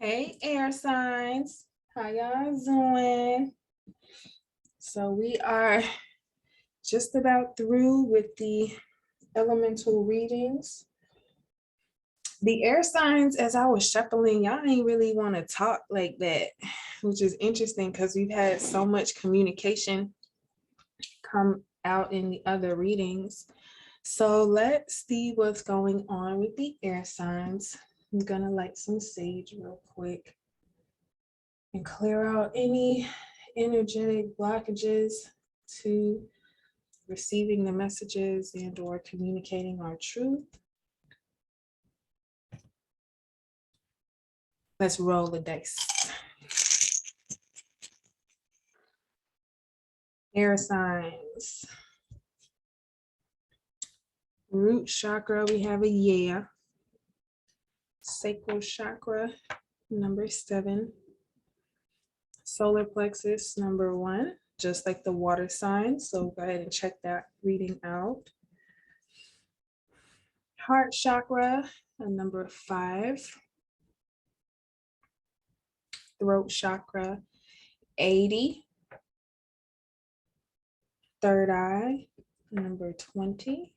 Hey, air signs. How y'all doing? So we are just about through with the elemental readings. The air signs, as I was shuffling, y'all ain't really want to talk like that, which is interesting because we've had so much communication come out in the other readings. So let's see what's going on with the air signs. I'm gonna light some sage real quick and clear out any energetic blockages to receiving the messages and or communicating our truth. Let's roll the dice. Air signs. Root chakra, we have a yeah. Sacral chakra, number 7. Solar plexus, number 1, just like the water sign. So go ahead and check that reading out. Heart chakra, number 5. Throat chakra, 80. Third eye, number 20.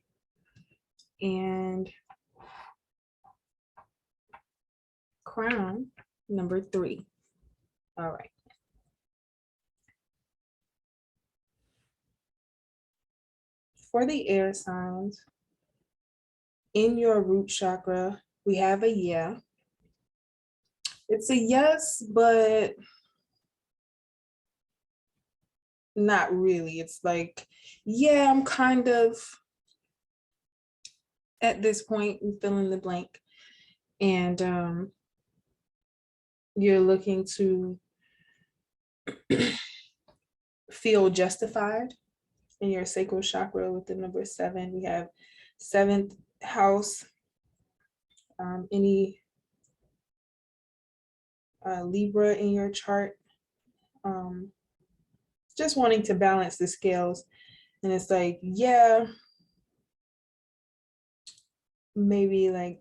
And crown, number 3. All right. For the air signs, in your root chakra, we have a yeah. It's a yes, but not really. It's like, yeah, I'm kind of at this point, I'm fill in the blank. And you're looking to feel justified in your sacral chakra with the number 7. We have 7th house. Any Libra in your chart, just wanting to balance the scales. And it's like, yeah, maybe like,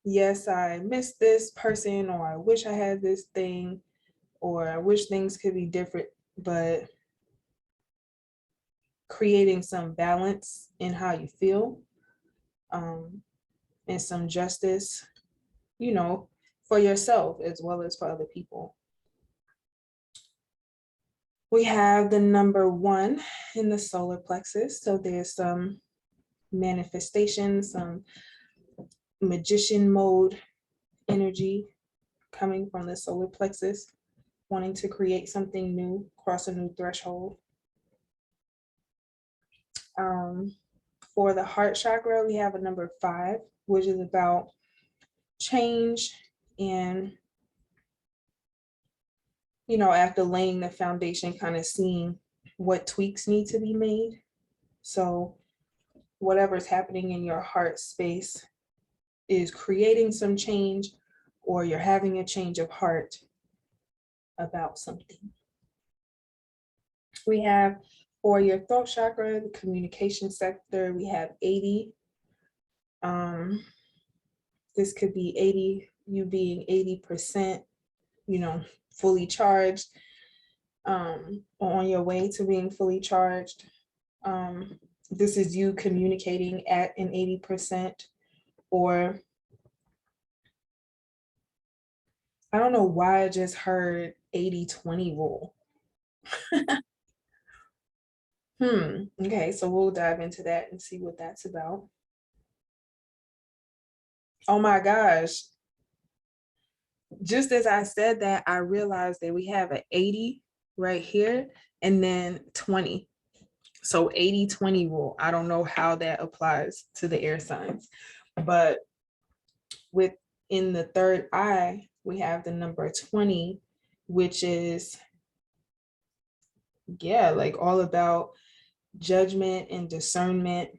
yes, I miss this person, or I wish I had this thing, or I wish things could be different, but creating some balance in how you feel, and some justice, for yourself as well as for other people. We have the number 1 in the solar plexus. So there's some manifestation, some magician mode energy coming from the solar plexus, wanting to create something new, cross a new threshold. For the heart chakra, we have a number 5, which is about change and, after laying the foundation, kind of seeing what tweaks need to be made. So whatever's happening in your heart space is creating some change, or you're having a change of heart about something. We have for your throat chakra, the communication sector, we have 80. This could be 80, you being 80%, fully charged, on your way to being fully charged. This is you communicating at an 80%, or I don't know why I just heard 80-20 rule. Okay, so we'll dive into that and see what that's about. Oh my gosh. Just as I said that, I realized that we have an 80 right here and then 20. So 80-20 rule. I don't know how that applies to the air signs, but within the third eye, we have the number 20, which is, like all about judgment and discernment,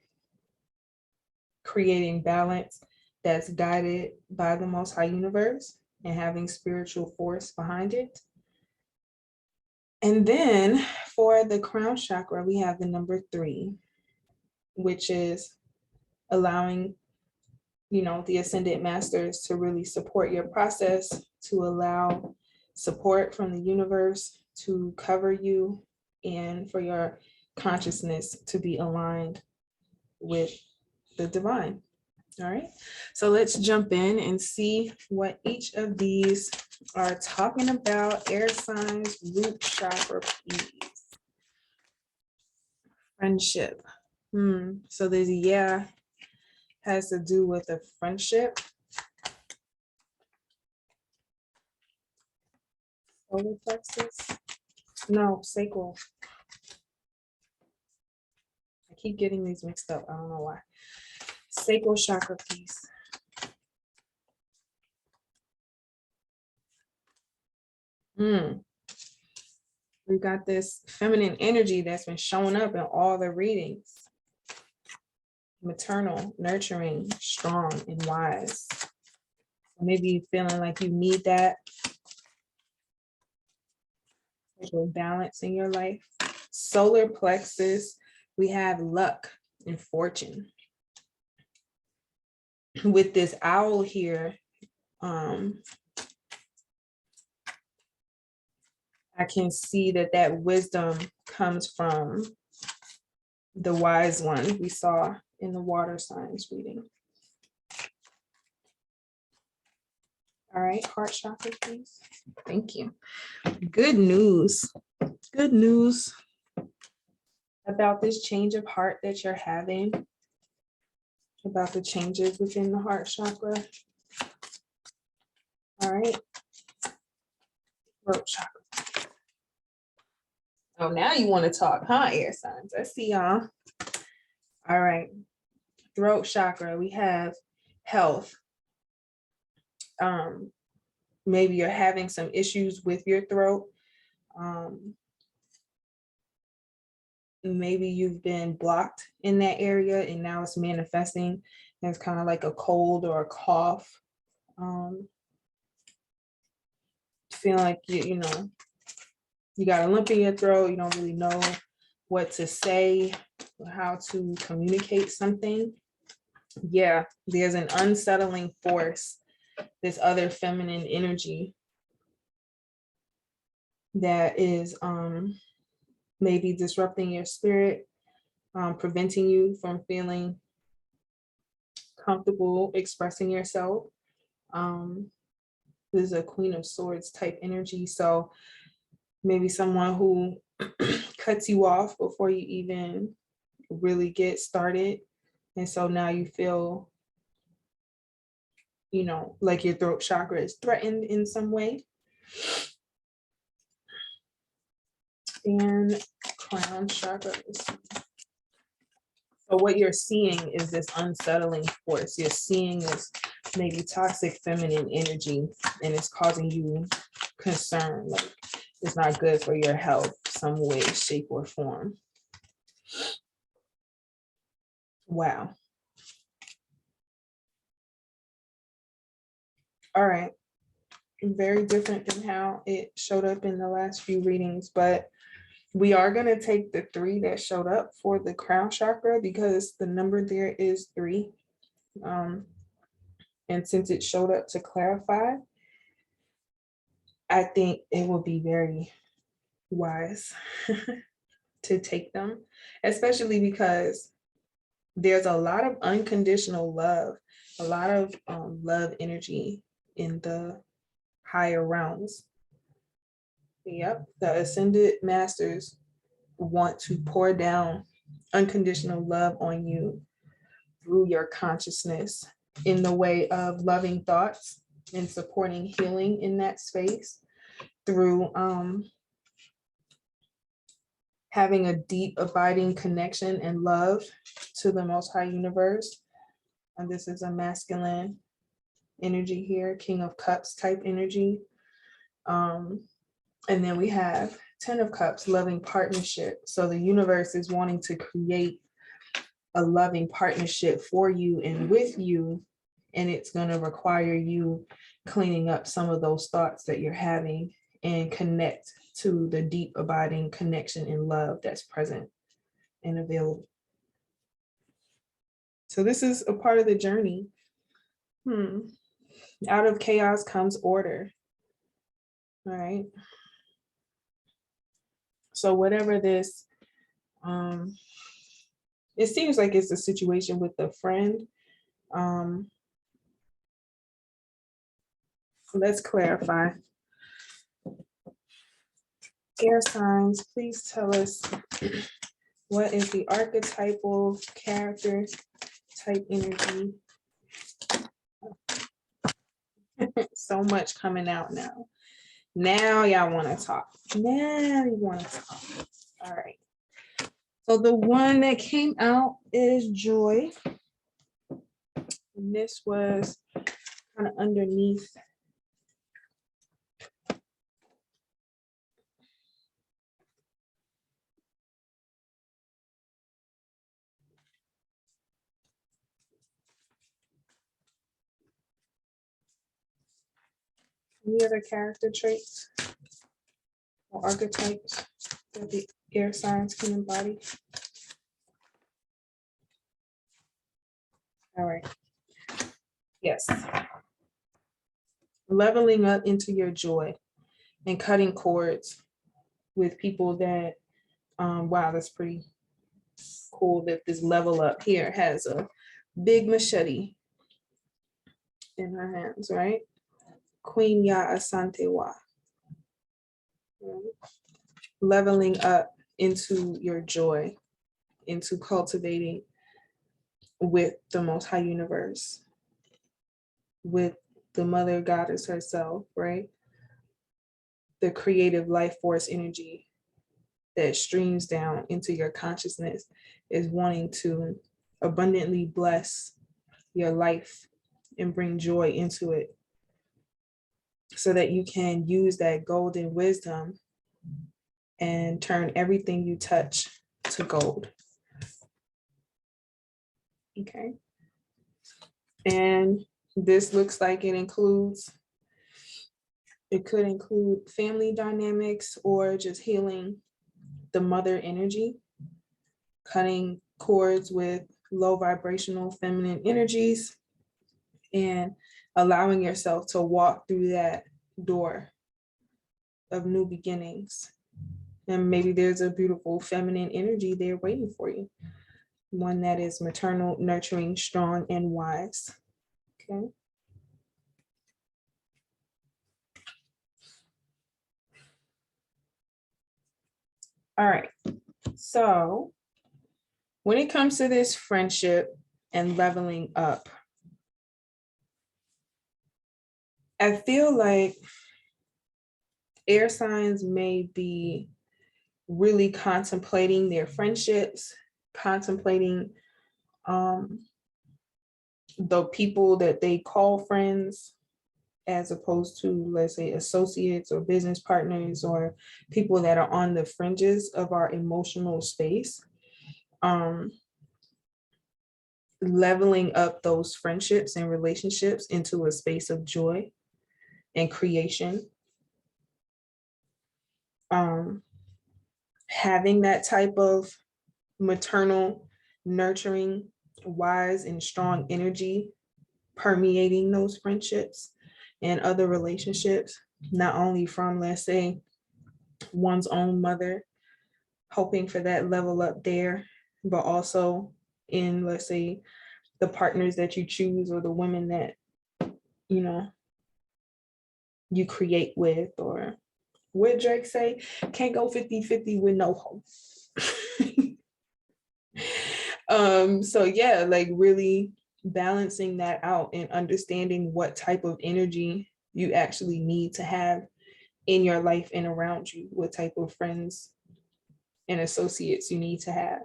creating balance that's guided by the Most High Universe and having spiritual force behind it. And then for the crown chakra, we have the number 3, which is allowing you know, the ascended masters to really support your process, to allow support from the universe to cover you, and for your consciousness to be aligned with the divine. All right, so let's jump in and see what each of these are talking about. Air signs, root chakra, please. Friendship. So this has to do with a friendship. Solar plexus? No, sacral. I keep getting these mixed up. I don't know why. Sacral chakra piece. We got this feminine energy that's been showing up in all the readings. Maternal, nurturing, strong, and wise. Maybe you're feeling like you need that balance in your life. Solar plexus, we have luck and fortune. With this owl here, I can see that wisdom comes from the wise one we saw in the water signs reading. All right, heart chakra, please. Thank you. Good news. Good news about this change of heart that you're having, about the changes within the heart chakra. All right. Throat chakra. Oh, now you want to talk, huh, air signs? I see y'all. All right. Throat chakra, we have health. Maybe you're having some issues with your throat. Maybe you've been blocked in that area and now it's manifesting as kind of like a cold or a cough. Feeling like you know, you got a lump in your throat, you don't really know what to say, how to communicate something. Yeah, there's an unsettling force, this other feminine energy that is maybe disrupting your spirit, preventing you from feeling comfortable expressing yourself. This is a Queen of Swords type energy, so maybe someone who cuts you off before you even really get started, and so now you feel, you know, like your throat chakra is threatened in some way. And crown chakra. So what you're seeing is this unsettling force. You're seeing this maybe toxic feminine energy, and it's causing you concern, like it's not good for your health, some way, shape, or form. Wow. All right. Very different than how it showed up in the last few readings, but we are going to take the 3 that showed up for the crown chakra because the number there is 3. And since it showed up to clarify, I think it will be very wise to take them, especially because there's a lot of unconditional love, a lot of love energy in the higher realms. Yep, the ascended masters want to pour down unconditional love on you through your consciousness in the way of loving thoughts and supporting healing in that space through having a deep abiding connection and love to the Most High Universe. And this is a masculine energy here, King of Cups type energy. And then we have 10 of Cups, loving partnership. So the universe is wanting to create a loving partnership for you and with you, and it's going to require you cleaning up some of those thoughts that you're having and connect to the deep abiding connection and love that's present and available. So this is a part of the journey Out of chaos comes order. All right. So whatever this, it seems like it's a situation with a friend. Let's clarify. Air signs, please tell us what is the archetypal character type energy. So much coming out now. Now y'all want to talk. Now you want to talk. All right. So the one that came out is joy. And this was kind of underneath. Any other character traits or archetypes that the air signs can embody? All right. Yes. Leveling up into your joy and cutting cords with people that, wow, that's pretty cool that this level up here has a big machete in her hands, right? Queen Ya Asante Wa. Leveling up into your joy, into cultivating with the Most High Universe, with the Mother Goddess herself, right? The creative life force energy that streams down into your consciousness is wanting to abundantly bless your life and bring joy into it so that you can use that golden wisdom and turn everything you touch to gold. Okay. And this looks like it could include family dynamics or just healing the mother energy, cutting cords with low vibrational feminine energies, and allowing yourself to walk through that door of new beginnings. And maybe there's a beautiful feminine energy there waiting for you. One that is maternal, nurturing, strong, and wise. Okay. All right. So when it comes to this friendship and leveling up, I feel like air signs may be really contemplating their friendships, contemplating the people that they call friends, as opposed to, let's say, associates or business partners or people that are on the fringes of our emotional space. Leveling up those friendships and relationships into a space of joy and creation. Having that type of maternal, nurturing, wise, and strong energy permeating those friendships and other relationships, not only from, let's say, one's own mother, hoping for that level up there, but also in, let's say, the partners that you choose or the women that, you know, you create with, or what Drake say, can't go 50-50 with no hope. So yeah, like really balancing that out and understanding what type of energy you actually need to have in your life and around you, what type of friends and associates you need to have.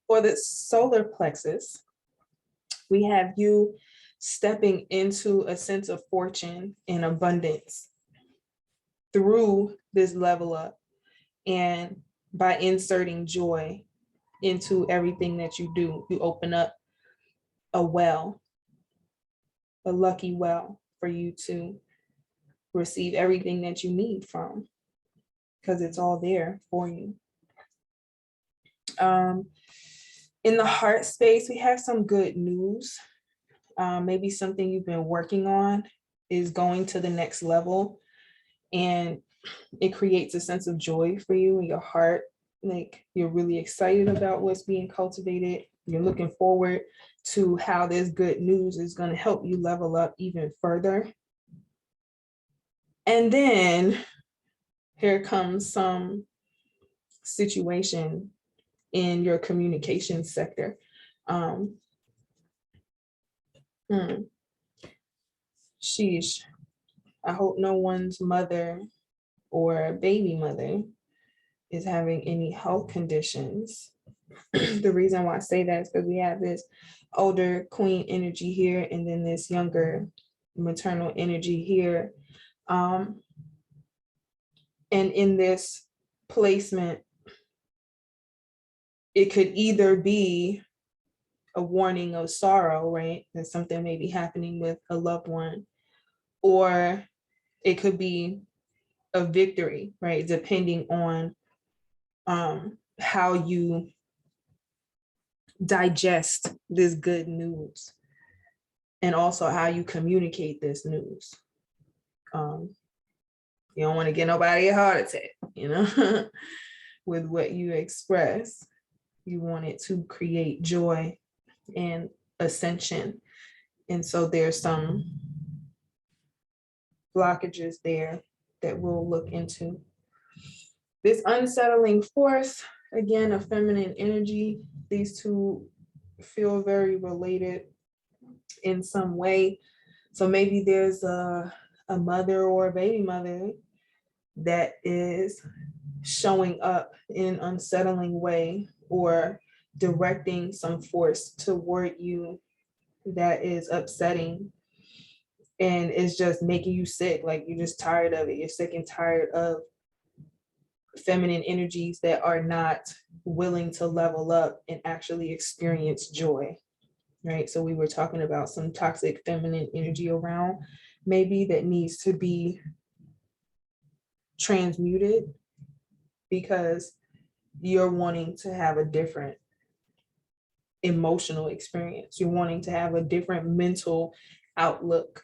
For the solar plexus, we have you stepping into a sense of fortune and abundance through this level up, and by inserting joy into everything that you do, you open up a well, a lucky well for you to receive everything that you need from, because it's all there for you. In the heart space, we have some good news. Maybe something you've been working on is going to the next level, and it creates a sense of joy for you in your heart. Like you're really excited about what's being cultivated. You're looking forward to how this good news is going to help you level up even further. And then here comes some situation in your communication sector. Sheesh. I hope no one's mother or baby mother is having any health conditions. The reason why I say that is because we have this older queen energy here, and then this younger maternal energy here. And in this placement, it could either be a warning of sorrow, right? That something may be happening with a loved one, or it could be a victory, right? Depending on how you digest this good news, and also how you communicate this news. You don't want to get nobody a heart attack, you know, with what you express. You want it to create joy and ascension. And so there's some blockages there that we'll look into. This unsettling force, again, a feminine energy. These two feel very related in some way. So maybe there's a mother or a baby mother that is showing up in an unsettling way, or directing some force toward you that is upsetting and is just making you sick. Like you're just tired of it. You're sick and tired of feminine energies that are not willing to level up and actually experience joy, right? So we were talking about some toxic feminine energy around, maybe that needs to be transmuted because you're wanting to have a different emotional experience. You're wanting to have a different mental outlook.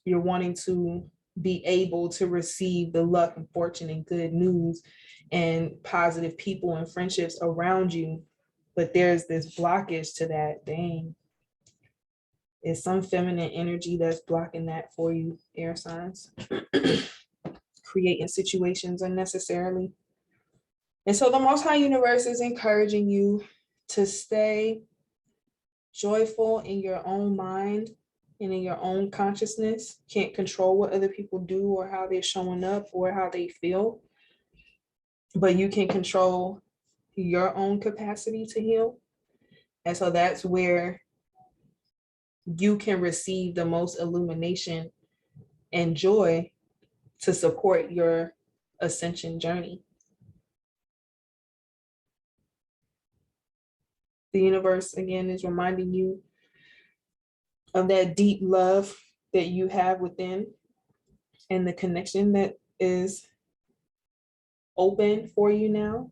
You're wanting to be able to receive the luck and fortune and good news and positive people and friendships around you. But there's this blockage to that. Dang. It's some feminine energy that's blocking that for you, air signs. Creating situations unnecessarily. And so the Most High Universe is encouraging you to stay joyful in your own mind and in your own consciousness. Can't control what other people do or how they're showing up or how they feel, but you can control your own capacity to heal. And so that's where you can receive the most illumination and joy to support your ascension journey. The universe, again, is reminding you of that deep love that you have within and the connection that is open for you now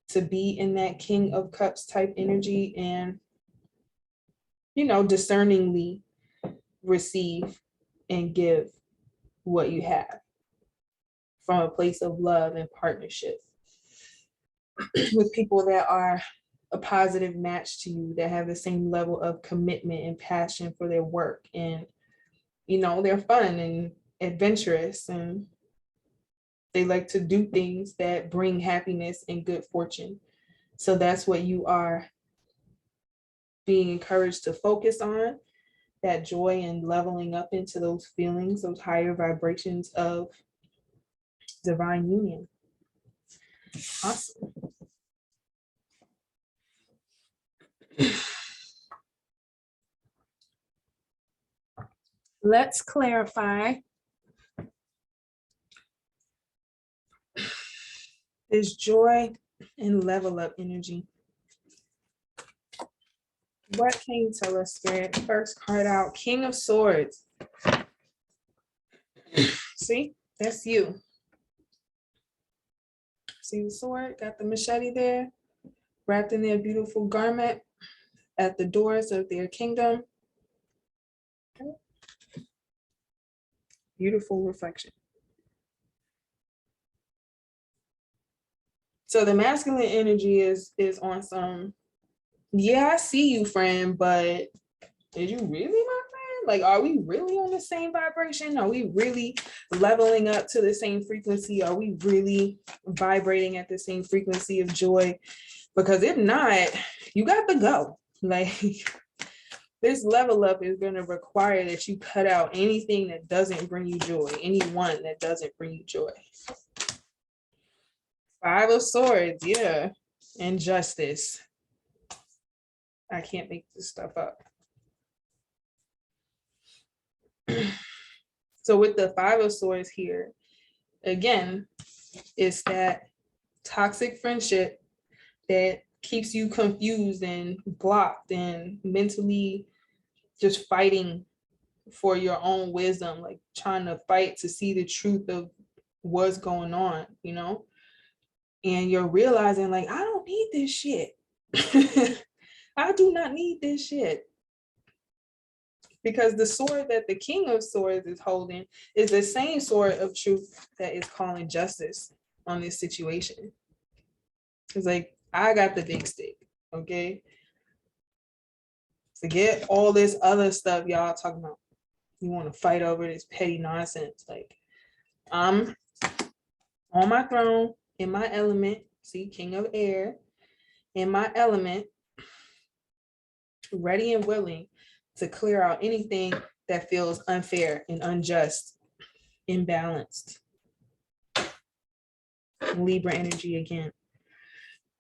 to be in that King of Cups type energy and, you know, discerningly receive and give what you have from a place of love and partnership with people that are a positive match to you, that have the same level of commitment and passion for their work. And, you know, they're fun and adventurous and they like to do things that bring happiness and good fortune. So that's what you are being encouraged to focus on, that joy and leveling up into those feelings, those higher vibrations of divine union. Awesome. Let's clarify this joy and level up energy. What can you tell us, Spirit? First card out, King of Swords. See, that's you. See the sword, got the machete there. wrapped in their beautiful garment at the doors of their kingdom. Beautiful reflection. So the masculine energy is on some, yeah, I see you, friend, but did you really, my friend? Like, are we really on the same vibration? Are we really leveling up to the same frequency? Are we really vibrating at the same frequency of joy? Because if not, you got to go. Like, this level up is going to require that you cut out anything that doesn't bring you joy, anyone that doesn't bring you joy. Five of Swords, yeah. And Justice. I can't make this stuff up. So with the Five of Swords here, again, it's that toxic friendship that keeps you confused and blocked and mentally just fighting for your own wisdom, like trying to fight to see the truth of what's going on, you know? And you're realizing, like, I don't need this shit. I do not need this shit. Because the sword that the King of Swords is holding is the same sword of truth that is calling justice on this situation. It's like, I got the big stick, okay? Forget all this other stuff y'all talking about. You want to fight over this petty nonsense. Like, I'm on my throne, in my element, see, King of Air, in my element, ready and willing to clear out anything that feels unfair and unjust, imbalanced. Libra energy again.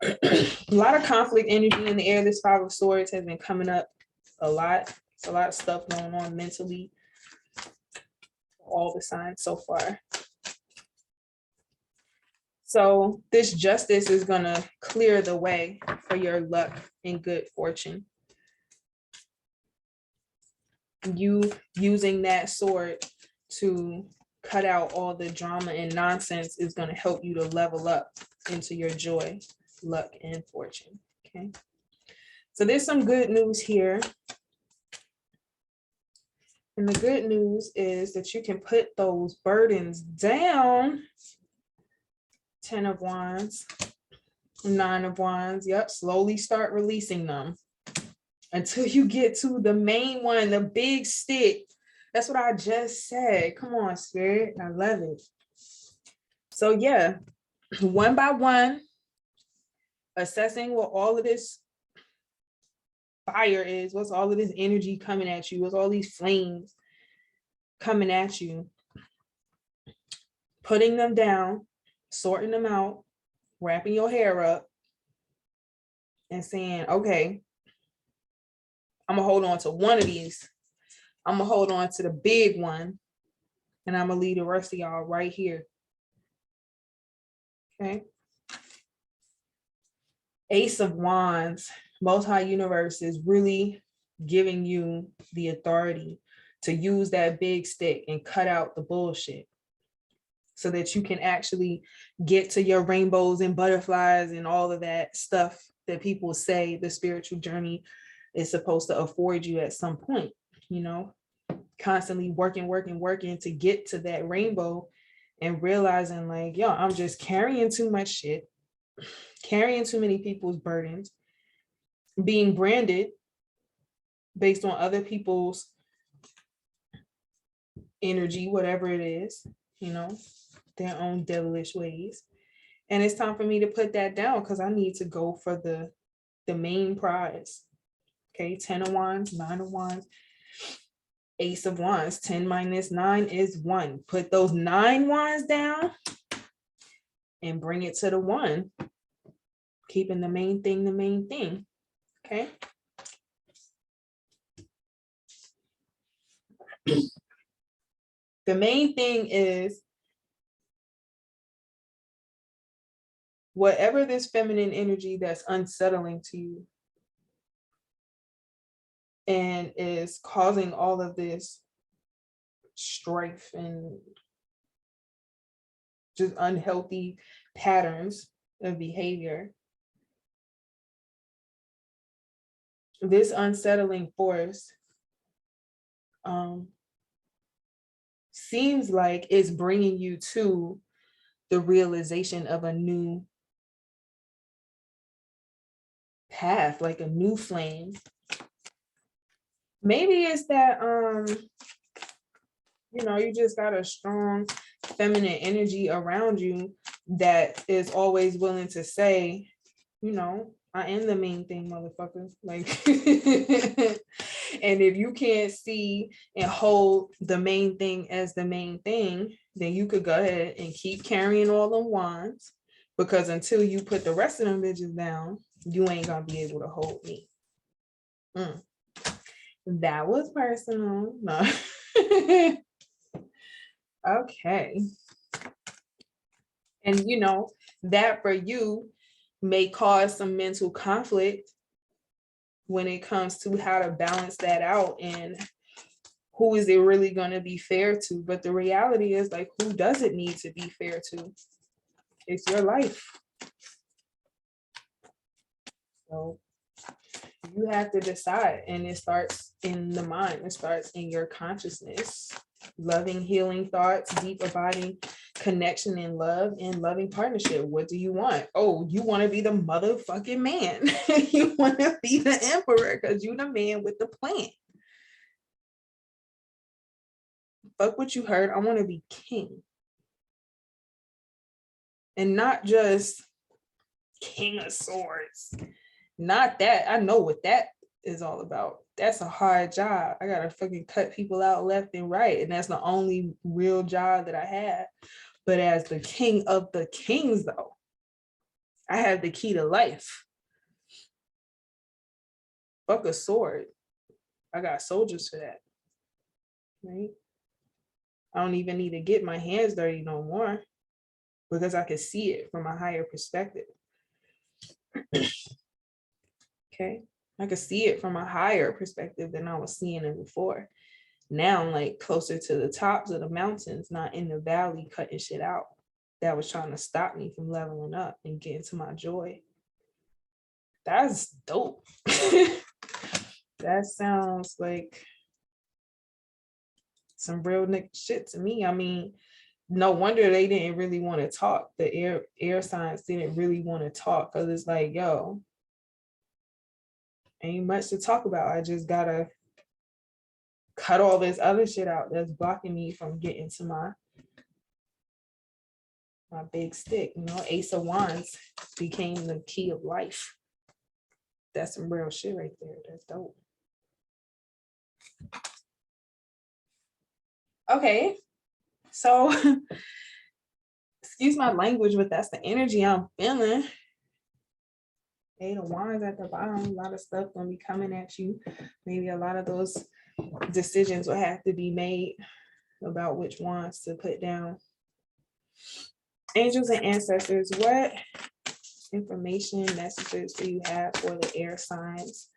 A lot of conflict energy in the air. This Five of Swords has been coming up a lot. It's a lot of stuff going on mentally. All the signs so far. So this justice is going to clear the way for your luck and good fortune. You using that sword to cut out all the drama and nonsense is going to help you to level up into your joy, luck, and fortune. Okay. So there's some good news here. And the good news is that you can put those burdens down. 10 of Wands, 9 of Wands. Yep, slowly start releasing them until you get to the main one, the big stick. That's what I just said. Come on, Spirit. I love it. So yeah, one by one, assessing what all of this fire is, what's all of this energy coming at you, what's all these flames coming at you, putting them down, sorting them out, wrapping your hair up, and saying, okay, I'm gonna hold on to one of these. I'm gonna hold on to the big one, and I'm gonna leave the rest of y'all right here. Okay. Ace of Wands, Most High Universe is really giving you the authority to use that big stick and cut out the bullshit so that you can actually get to your rainbows and butterflies and all of that stuff that people say the spiritual journey is supposed to afford you at some point, you know, constantly working to get to that rainbow and realizing like, yo, I'm just carrying too much shit, carrying too many people's burdens, being branded based on other people's energy, whatever it is, you know, their own devilish ways. And it's time for me to put that down because I need to go for the main prize. Okay, 10 of Wands, 9 of Wands, Ace of Wands. 10 minus 9 is 1. Put those 9 wands down and bring it to the 1. Keeping the main thing the main thing. Okay. The main thing is whatever this feminine energy that's unsettling to you and is causing all of this strife and just unhealthy patterns of behavior, this unsettling force seems like it's bringing you to the realization of a new path, like a new flame. Maybe it's that you just got a strong feminine energy around you that is always willing to say, I am the main thing, motherfucker. Like, and if you can't see and hold the main thing as the main thing, then you could go ahead and keep carrying all them wands, because until you put the rest of them bitches down, you ain't gonna be able to hold me. That was personal. No. Okay. And that for you may cause some mental conflict when it comes to how to balance that out and who is it really going to be fair to. But the reality is, like, who does it need to be fair to? It's your life. So you have to decide, and it starts in the mind. It starts in your consciousness. Loving, healing thoughts, deep abiding connection in love, and loving partnership. What do you want? Oh, you want to be the motherfucking man. You want to be the emperor because you're the man with the plan. Fuck what you heard. I want to be king. And not just king of swords. Not that. I know what that is all about. That's a hard job. I gotta fucking cut people out left and right. And that's the only real job that I have. But as the king of the kings, though, I have the key to life. Fuck a sword. I got soldiers for that. Right? I don't even need to get my hands dirty no more because I can see it from a higher perspective. Okay? I could see it from a higher perspective than I was seeing it before. Now I'm like closer to the tops of the mountains, not in the valley cutting shit out. That was trying to stop me from leveling up and getting to my joy. That's dope. That sounds like some real nigga shit to me. I mean, no wonder they didn't really want to talk. The air signs didn't really want to talk, because it's like, yo, ain't much to talk about. I just gotta cut all this other shit out that's blocking me from getting to my big stick. Ace of Wands became the key of life. That's some real shit right there. That's dope. Okay, so excuse my language, but that's the energy I'm feeling. Eight of Wands at the bottom. A lot of stuff gonna be coming at you. Maybe a lot of those decisions will have to be made about which wands to put down. Angels and ancestors, what information, messages do you have for the air signs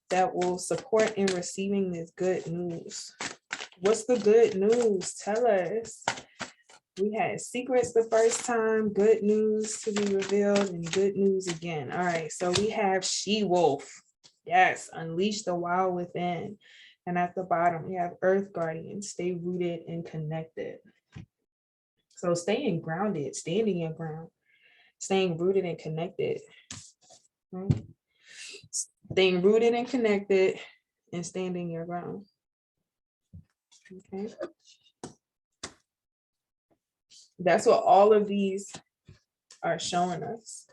that will support in receiving this good news? What's the good news? Tell us. We had secrets the first time, good news to be revealed, and good news again. All right, so we have She-Wolf. Yes, unleash the wild within. And at the bottom, we have Earth Guardian, stay rooted and connected. So staying grounded, standing your ground, staying rooted and connected. Right? Staying rooted and connected and standing your ground. Okay. That's what all of these are showing us.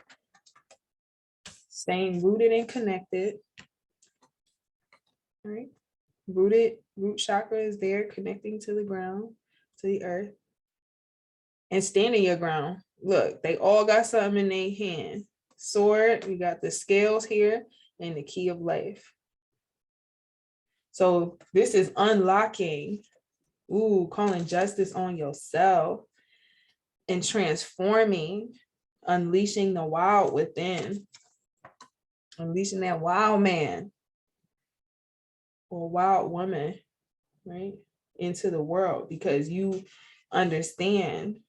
Staying rooted and connected. Right? Root chakra is there, connecting to the ground, to the earth. And standing your ground. Look, they all got something in their hand. Sword, we got the scales here, and the key of life. So this is unlocking, calling justice on yourself and transforming, unleashing the wild within, unleashing that wild man or wild woman, right, into the world, because you understand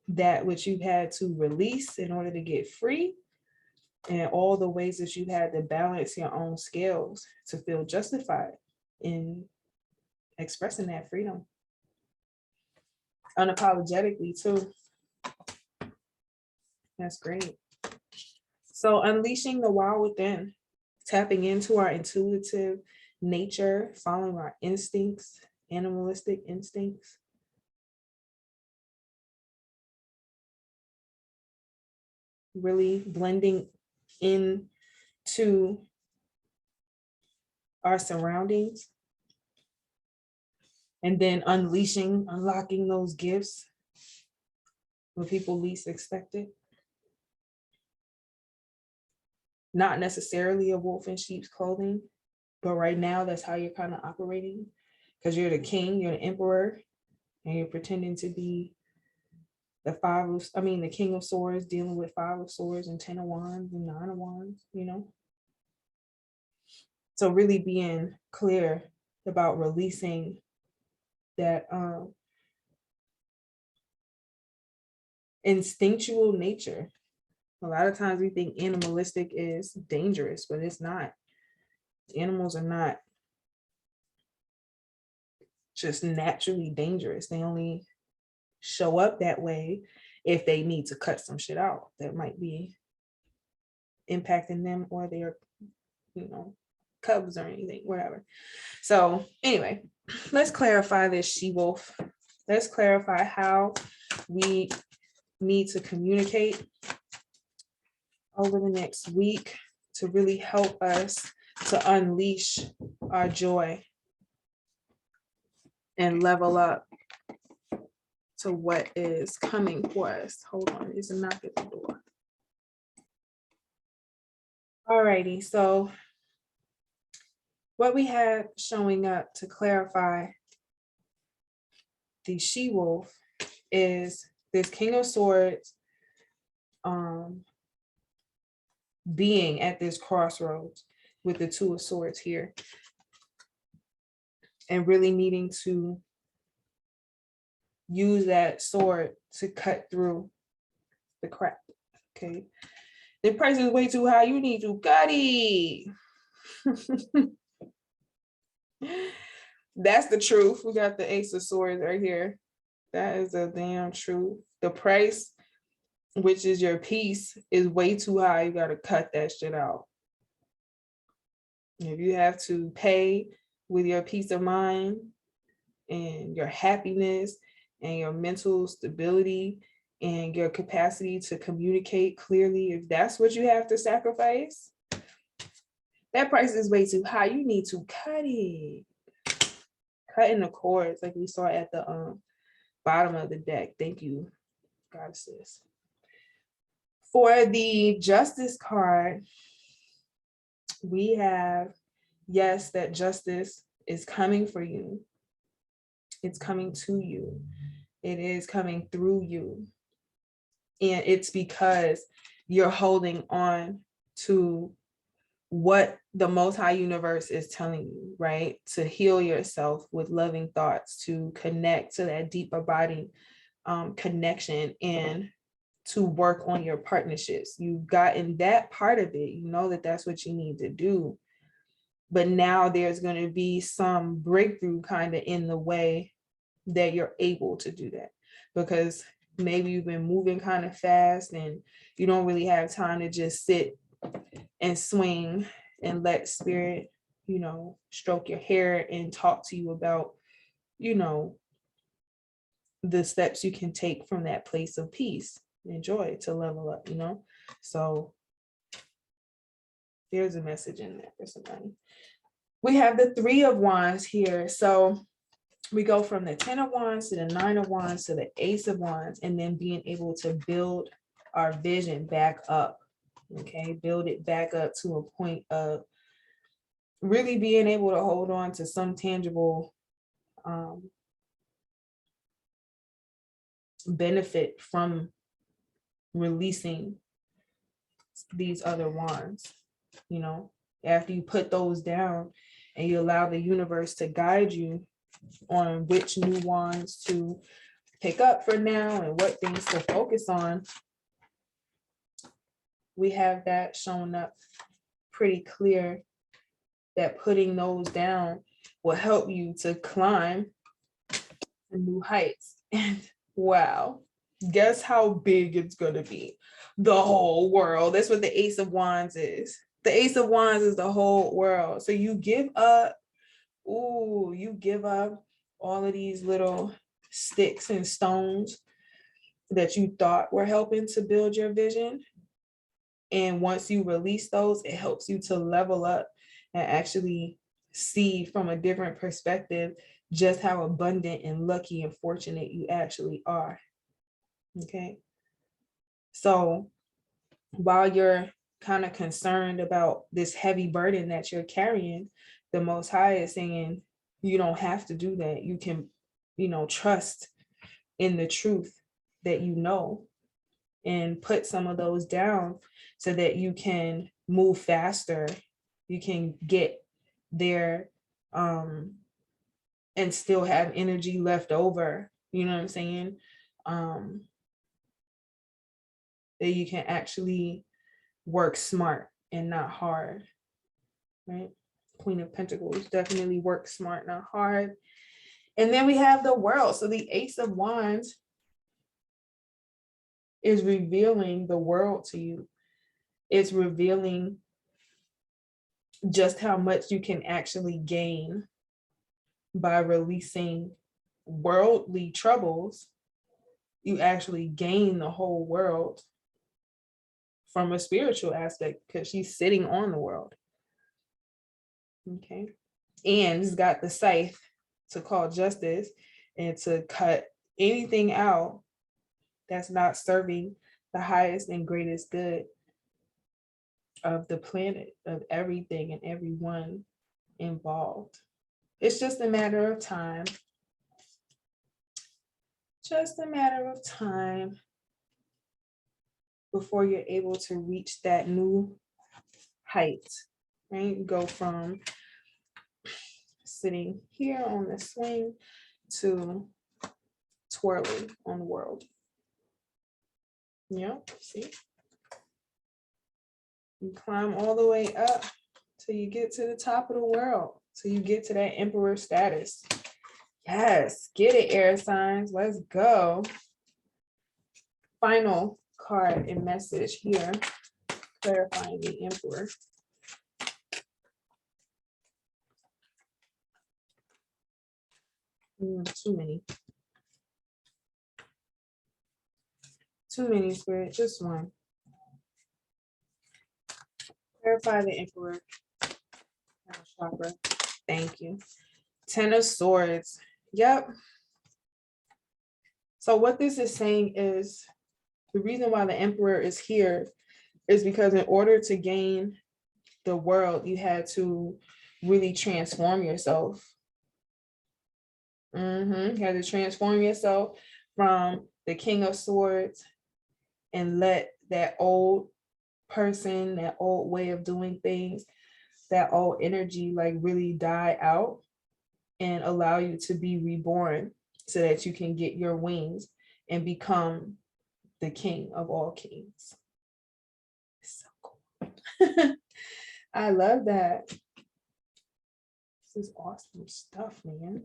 that which you had to release in order to get free and all the ways that you had to balance your own scales to feel justified in expressing that freedom unapologetically too. That's great. So unleashing the wild within, tapping into our intuitive nature, following our instincts, animalistic instincts. Really blending into our surroundings, and then unlocking those gifts when people least expect it. Not necessarily a wolf in sheep's clothing, but right now that's how you're kind of operating, because you're the king, you're the emperor, and you're pretending to be the king of swords, dealing with 5 of swords and 10 of wands and 9 of wands, you know? So really being clear about releasing that instinctual nature. A lot of times we think animalistic is dangerous, but it's not. Animals are not just naturally dangerous. They only show up that way if they need to cut some shit out that might be impacting them or their, cubs or anything, whatever. So anyway, let's clarify this she-wolf. Let's clarify how we need to communicate over the next week to really help us to unleash our joy and level up to what is coming for us. Hold on, there's a knock at the door. Alrighty, so what we have showing up to clarify the she-wolf is this King of Swords being at this crossroads with the 2 of Swords here, and really needing to use that sword to cut through the crap. Okay, the price is way too high, you need to cut it. That's the truth. We got the Ace of Swords right here. That is a damn truth. The price, which is your peace, is way too high. You got to cut that shit out. If you have to pay with your peace of mind and your happiness and your mental stability and your capacity to communicate clearly, if that's what you have to sacrifice, that price is way too high. You need to cut it. Cutting the cords like we saw at the bottom of the deck. Thank you, goddesses. For the Justice card, we have, yes, that justice is coming for you. It's coming to you. It is coming through you. And it's because you're holding on to what the Most High Universe is telling you, right? To heal yourself with loving thoughts, to connect to that deeper body connection, and to work on your partnerships. You've gotten that part of it. You know that that's what you need to do. But now there's going to be some breakthrough kind of in the way that you're able to do that, because maybe you've been moving kind of fast and you don't really have time to just sit and swing and let spirit, stroke your hair and talk to you about, the steps you can take from that place of peace and joy to level up, So there's a message in there for somebody. We have the 3 of Wands here. So we go from the 10 of Wands to the 9 of Wands to the Ace of Wands, and then being able to build our vision back up. Okay, build it back up to a point of really being able to hold on to some tangible benefit from releasing these other wands. After you put those down and you allow the universe to guide you on which new wands to pick up for now and what things to focus on, we have that showing up pretty clear, that putting those down will help you to climb to new heights. And wow, guess how big it's going to be? The whole world. That's what the Ace of Wands is. The Ace of Wands is the whole world. So you give up, you give up all of these little sticks and stones that you thought were helping to build your vision. And once you release those, it helps you to level up and actually see from a different perspective just how abundant and lucky and fortunate you actually are. Okay. So while you're kind of concerned about this heavy burden that you're carrying, the Most High is saying, you don't have to do that. You can, trust in the truth that you know, and put some of those down so that you can move faster. You can get there and still have energy left over. You know what I'm saying? That you can actually work smart and not hard, right? Queen of Pentacles, definitely work smart, not hard. And then we have the World. So the Ace of Wands is revealing the world to you. It's revealing just how much you can actually gain by releasing worldly troubles. You actually gain the whole world from a spiritual aspect because she's sitting on the world. Okay. And he's got the scythe to call justice and to cut anything out that's not serving the highest and greatest good of the planet, of everything and everyone involved. It's just a matter of time. Just a matter of time before you're able to reach that new height, right? Go from sitting here on the swing to twirling on the world. Yeah, see? You climb all the way up till you get to the top of the world, till you get to that emperor status. Yes, get it, air signs. Let's go. Final card and message here, clarifying the emperor. Too many, Spirit, just one. Clarify the emperor. Chakra. Thank you. 10 of Swords. Yep. So what this is saying is the reason why the emperor is here is because in order to gain the world, you had to really transform yourself. You had to transform yourself from the King of Swords and let that old person, that old way of doing things, that old energy like really die out and allow you to be reborn so that you can get your wings and become the king of all kings. So cool. I love that. This is awesome stuff, man.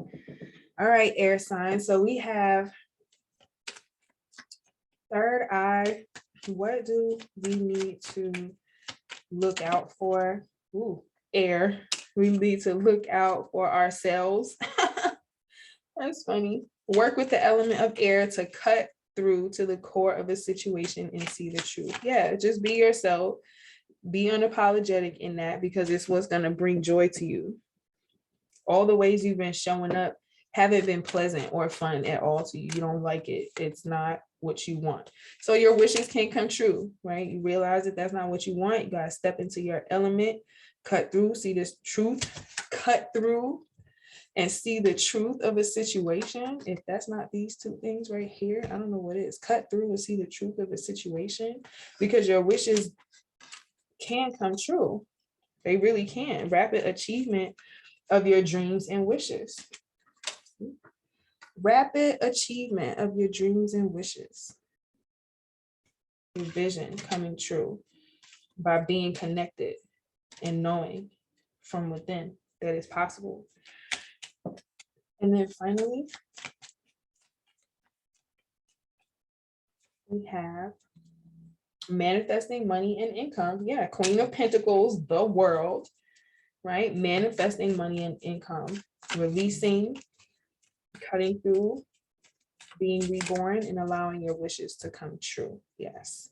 All right, air signs. So we have third eye. What do we need to look out for? Ooh, air. We need to look out for ourselves. That's funny. Work with the element of air to cut through to the core of a situation and see the truth. Yeah, just be yourself. Be unapologetic in that because it's what's going to bring joy to you. All the ways you've been showing up haven't been pleasant or fun at all to you. You don't like it. It's not what you want. So your wishes can't come true, right? You realize that that's not what you want. You got to step into your element, cut through, see this truth, cut through and see the truth of a situation. If that's not these two things right here, I don't know what it is. Cut through and see the truth of a situation because your wishes can come true. They really can. Rapid achievement of your dreams and wishes. Rapid achievement of your dreams and wishes. Your vision coming true. by being connected and knowing from within that it's possible. And then finally, we have manifesting money and income. Yeah, Queen of Pentacles, the world, right? Manifesting money and income, releasing, cutting through, being reborn, and allowing your wishes to come true. Yes.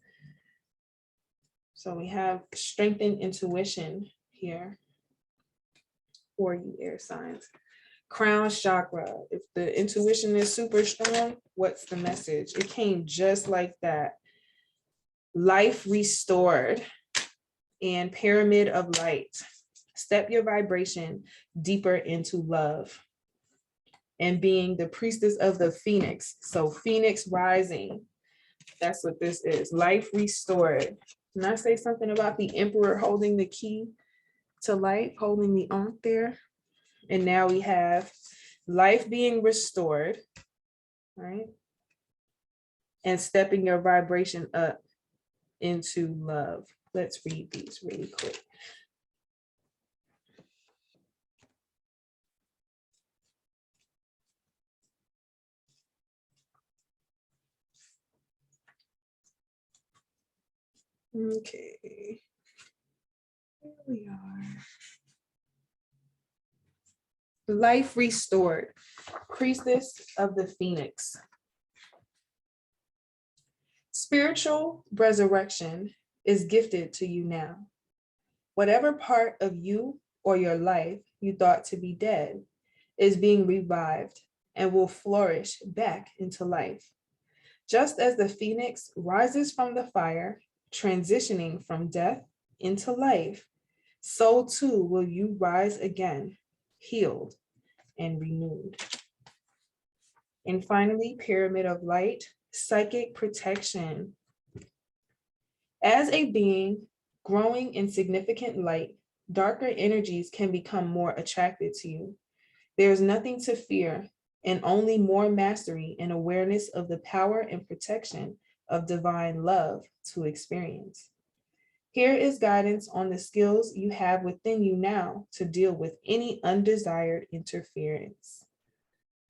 So we have strengthened intuition here for you, air signs. Crown chakra. If the intuition is super strong, what's the message? It came just like that. Life restored and pyramid of light. Step your vibration deeper into love. And being the priestess of the phoenix. So phoenix rising. That's what this is. Life restored. Can I say something about the emperor holding the key to life, holding the ankh there? And now we have life being restored, right? And stepping your vibration up into love. Let's read these really quick. Okay, here we are. Life restored, priestess of the phoenix. Spiritual resurrection is gifted to you now. Whatever part of you or your life you thought to be dead is being revived and will flourish back into life. Just as the phoenix rises from the fire, transitioning from death into life, so too will you rise again, healed and renewed. And finally, pyramid of light, psychic protection. As a being growing in significant light, darker energies can become more attracted to you. There is nothing to fear and only more mastery and awareness of the power and protection of divine love to experience. Here is guidance on the skills you have within you now to deal with any undesired interference.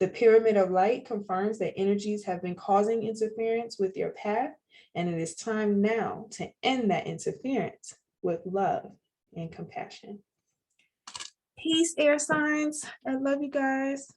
The pyramid of light confirms that energies have been causing interference with your path, and it is time now to end that interference with love and compassion. Peace, air signs. I love you guys.